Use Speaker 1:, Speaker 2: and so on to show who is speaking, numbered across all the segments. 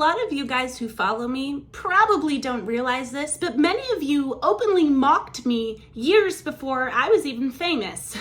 Speaker 1: lot of you guys who follow me probably don't realize this, but many of you openly mocked me years before I was even famous.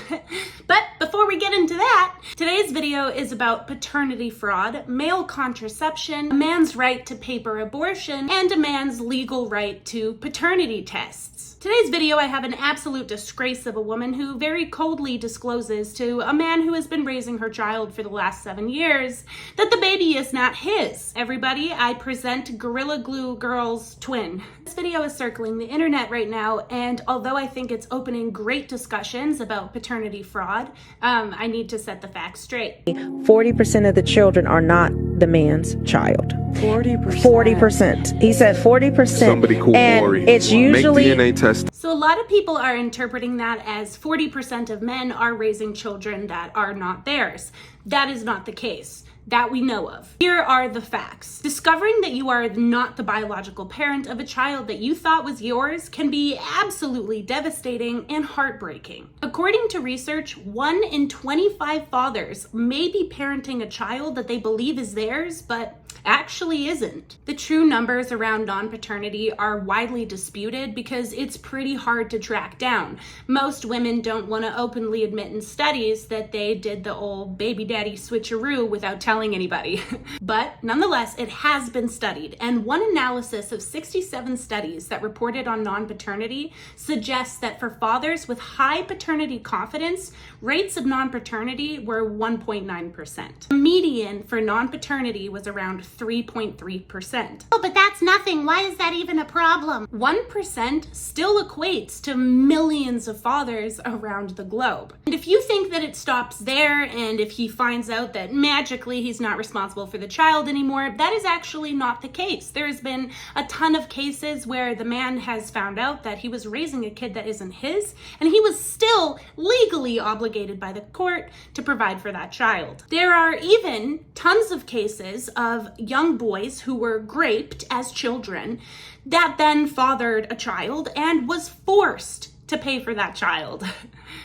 Speaker 1: But before we get into that, today's video is about paternity fraud, male contraception, a man's right to paper abortion, and a man's legal right to paternity tests. Today's video, I have an absolute disgrace of a woman who very coldly discloses to a man who has been raising her child for the last 7 years that the baby is not his. Everybody, I present Gorilla Glue Girl's twin. This video is circling the internet right now, and although I think it's opening great discussions about paternity fraud, I need to set the facts straight.
Speaker 2: 40% of the children are not the man's child.
Speaker 3: 40%.
Speaker 2: 40%. He said 40%.
Speaker 4: Somebody call
Speaker 2: and
Speaker 4: Maury.
Speaker 2: it's usually
Speaker 4: Make DNA test.
Speaker 1: So a lot of people are interpreting that as 40% of men are raising children that are not theirs. That is not the case that we know of. Here are the facts. Discovering that you are not the biological parent of a child that you thought was yours can be absolutely devastating and heartbreaking. According to research, 1 in 25 fathers may be parenting a child that they believe is theirs, but actually isn't. The true numbers around non-paternity are widely disputed because it's pretty hard to track down. Most women don't want to openly admit in studies that they did the old baby daddy switcheroo without telling anybody. But nonetheless, it has been studied, and one analysis of 67 studies that reported on non-paternity suggests that for fathers with high paternity confidence, rates of non-paternity were 1.9%. The median for non-paternity was around 3.3%.
Speaker 5: Oh, but that's nothing. Why is that even a problem?
Speaker 1: 1% still equates to millions of fathers around the globe. And if you think that it stops there, and if he finds out that magically he's not responsible for the child anymore, that is actually not the case. There's been a ton of cases where the man has found out that he was raising a kid that isn't his, and he was still legally obligated by the court to provide for that child. There are even tons of cases of young boys who were raped as children that then fathered a child and was forced to pay for that child.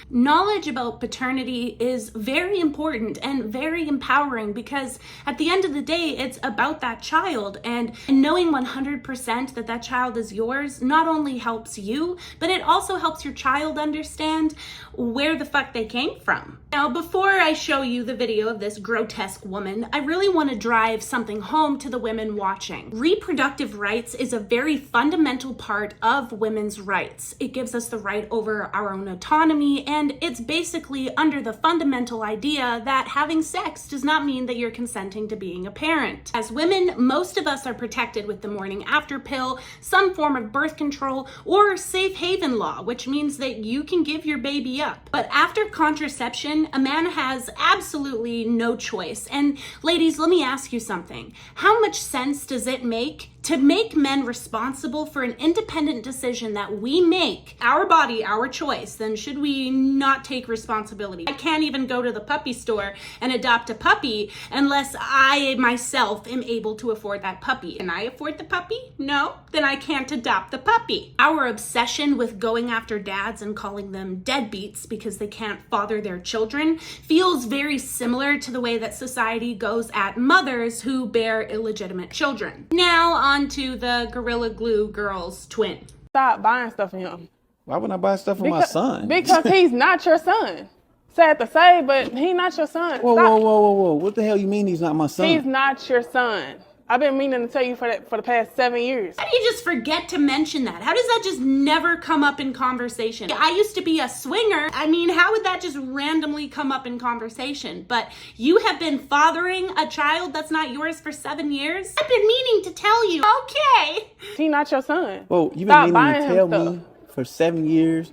Speaker 1: Knowledge about paternity is very important and very empowering because at the end of the day, it's about that child, and knowing 100% that that child is yours not only helps you, but it also helps your child understand where the fuck they came from. Now, before I show you the video of this grotesque woman, I really want to drive something home to the women watching. Reproductive rights is a very fundamental part of women's rights. It gives us the right over our own autonomy, and it's basically under the fundamental idea that having sex does not mean that you're consenting to being a parent. As women, most of us are protected with the morning after pill, some form of birth control, or safe haven law, which means that you can give your baby up. But after contraception, a man has absolutely no choice. And ladies, let me ask you something. How much sense does it make to make men responsible for an independent decision that we make, our body, our choice? Then should we not take responsibility? I can't even go to the puppy store and adopt a puppy unless I myself am able to afford that puppy. Can I afford the puppy? No, then I can't adopt the puppy. Our obsession with going after dads and calling them deadbeats because they can't father their children feels very similar to the way that society goes at mothers who bear illegitimate children. Now on to the Gorilla Glue Girl's twin.
Speaker 3: Stop buying stuff for him.
Speaker 6: Why would I buy stuff for my son?
Speaker 3: Because he's not your son. Sad to say, but he's not your son.
Speaker 6: Whoa. What the hell you mean he's not my son?
Speaker 3: He's not your son. I've been meaning to tell you for the past 7 years.
Speaker 1: How do you just forget to mention that? How does that just never come up in conversation? I used to be a swinger. I mean, how would that just randomly come up in conversation? But you have been fathering a child that's not yours for 7 years? I've been meaning to tell you. Okay.
Speaker 3: He's not your son.
Speaker 6: Well, you've
Speaker 3: Stop
Speaker 6: been meaning
Speaker 3: buying
Speaker 6: to
Speaker 3: him
Speaker 6: tell
Speaker 3: stuff.
Speaker 6: me for 7 years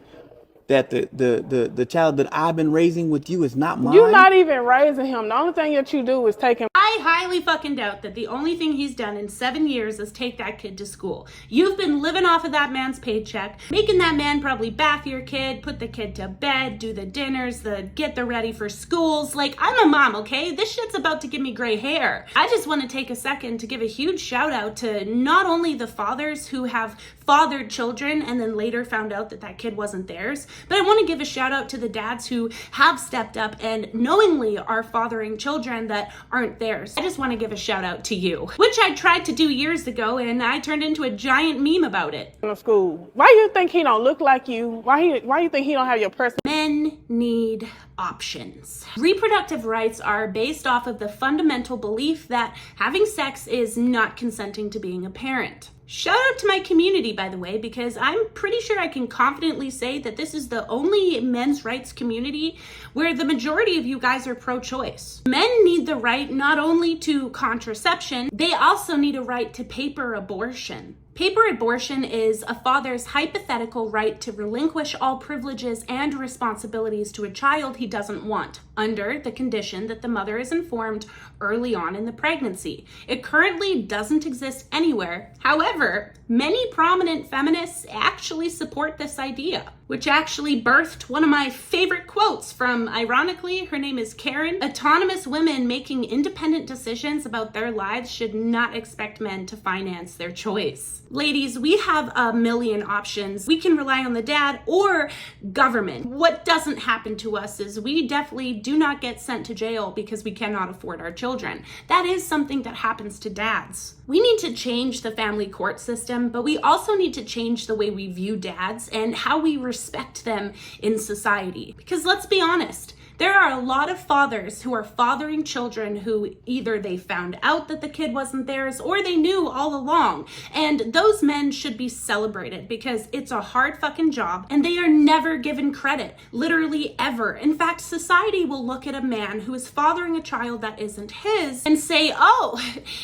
Speaker 6: that the child that I've been raising with you is not mine?
Speaker 3: You're not even raising him. The only thing that you do is take him.
Speaker 1: I highly fucking doubt that the only thing he's done in 7 years is take that kid to school. You've been living off of that man's paycheck, making that man probably bath your kid, put the kid to bed, do the dinners, get the ready for schools. Like, I'm a mom, okay? This shit's about to give me gray hair. I just want to take a second to give a huge shout out to not only the fathers who have fathered children and then later found out that that kid wasn't theirs, but I want to give a shout out to the dads who have stepped up and knowingly are fathering children that aren't theirs. fathers. I just want to give a shout out to you, which I tried to do years ago, and I turned into a giant meme about it.
Speaker 3: In school. Why you think he don't look like you? Why you think he don't have your person?
Speaker 1: Men need options. Reproductive rights are based off of the fundamental belief that having sex is not consenting to being a parent. Shout out to my community, by the way, because I'm pretty sure I can confidently say that this is the only men's rights community where the majority of you guys are pro-choice. Men need the right not only to contraception, they also need a right to paper abortion. Paper abortion is a father's hypothetical right to relinquish all privileges and responsibilities to a child he doesn't want, under the condition that the mother is informed early on in the pregnancy. It currently doesn't exist anywhere. However, many prominent feminists actually support this idea, which actually birthed one of my favorite quotes from, ironically, her name is Karen. Autonomous women making independent decisions about their lives should not expect men to finance their choice. Ladies, we have a million options. We can rely on the dad or government. What doesn't happen to us is we definitely do not get sent to jail because we cannot afford our children. That is something that happens to dads. We need to change the family court system, but we also need to change the way we view dads and how we respect them in society. Because let's be honest, there are a lot of fathers who are fathering children who either they found out that the kid wasn't theirs or they knew all along. And those men should be celebrated because it's a hard fucking job and they are never given credit, literally ever. In fact, society will look at a man who is fathering a child that isn't his and say, oh,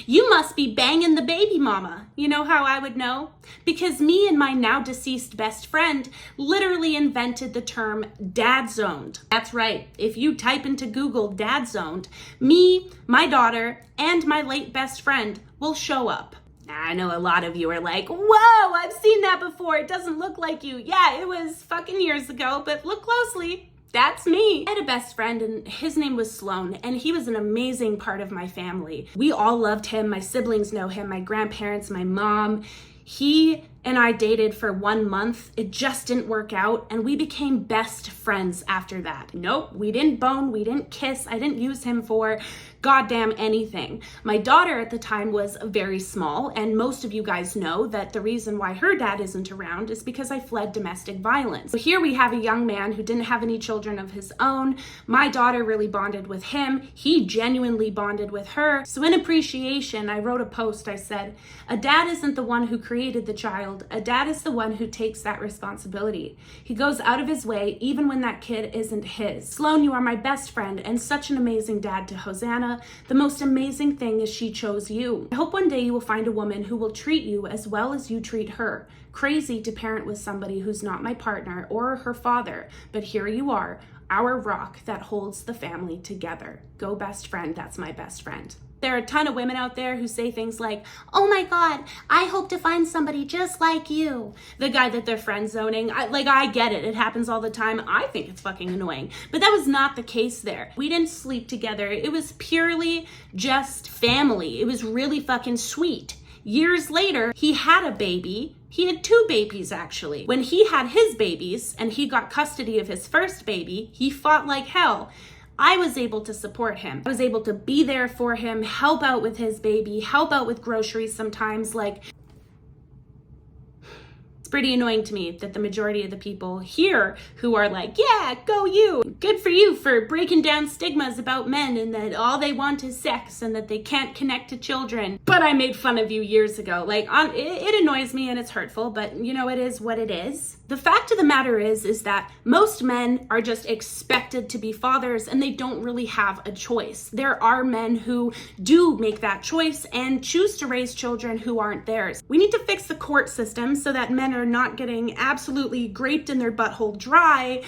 Speaker 1: you must be banging the baby mama. You know how I would know? Because me and my now deceased best friend literally invented the term dad zoned. That's right. If you type into Google dad zoned, me, my daughter, and my late best friend will show up. I know a lot of you are like, whoa, I've seen that before. It doesn't look like you. Yeah, it was fucking years ago, but look closely. That's me. I had a best friend and his name was Sloan, and he was an amazing part of my family. We all loved him. My siblings know him, my grandparents, my mom. He and I dated for 1 month. It just didn't work out, and we became best friends after that. Nope, we didn't bone, we didn't kiss. I didn't use him for goddamn anything. My daughter at the time was very small, and most of you guys know that the reason why her dad isn't around is because I fled domestic violence. So here we have a young man who didn't have any children of his own. My daughter really bonded with him. He genuinely bonded with her. So in appreciation, I wrote a post. I said, a dad isn't the one who created the child. A dad is the one who takes that responsibility. He goes out of his way even when that kid isn't his. Sloan, you are my best friend and such an amazing dad to Hosanna. The most amazing thing is she chose you. I hope one day you will find a woman who will treat you as well as you treat her. Crazy to parent with somebody who's not my partner or her father, but here you are, our rock that holds the family together. Go best friend, that's my best friend. There are a ton of women out there who say things like, oh my God, I hope to find somebody just like you. The guy that they're friend zoning. I get it. It happens all the time. I think it's fucking annoying. But that was not the case there. We didn't sleep together. It was purely just family. It was really fucking sweet. Years later, he had a baby. He had 2 babies, actually. When he had his babies and he got custody of his first baby, he fought like hell. I was able to support him. I was able to be there for him, help out with his baby, help out with groceries sometimes. It's pretty annoying to me that the majority of the people here who are like, yeah, go you. Good for you for breaking down stigmas about men and that all they want is sex and that they can't connect to children. But I made fun of you years ago. It annoys me and it's hurtful, but you know, it is what it is. The fact of the matter is that most men are just expected to be fathers and they don't really have a choice. There are men who do make that choice and choose to raise children who aren't theirs. We need to fix the court system so that men are not getting absolutely graped in their butthole dry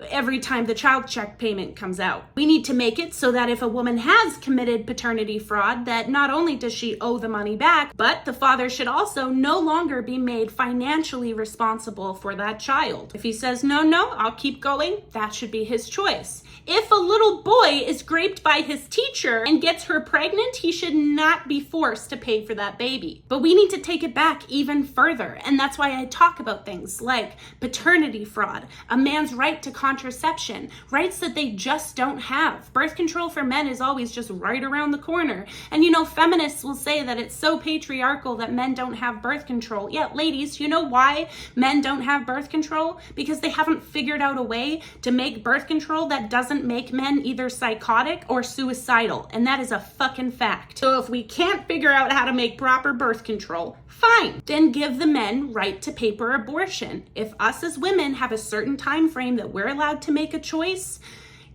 Speaker 1: every time the child check payment comes out. We need to make it so that if a woman has committed paternity fraud, that not only does she owe the money back, but the father should also no longer be made financially responsible for that child. If he says, no, I'll keep going, that should be his choice. If a little boy is raped by his teacher and gets her pregnant, he should not be forced to pay for that baby. But we need to take it back even further. And that's why I talk about things like paternity fraud, a man's right to contraception, rights that they just don't have. Birth control for men is always just right around the corner. And you know, feminists will say that it's so patriarchal that men don't have birth control. Yeah, ladies, you know why men don't have birth control? Because they haven't figured out a way to make birth control that doesn't make men either psychotic or suicidal. And that is a fucking fact. So if we can't figure out how to make proper birth control, fine, then give the men right to paper abortion. If us as women have a certain time frame that we're allowed to make a choice,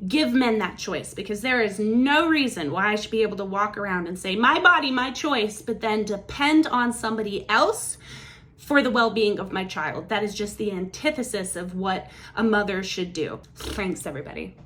Speaker 1: give men that choice, because there is no reason why I should be able to walk around and say, my body, my choice, but then depend on somebody else for the well-being of my child. That is just the antithesis of what a mother should do. Thanks, everybody.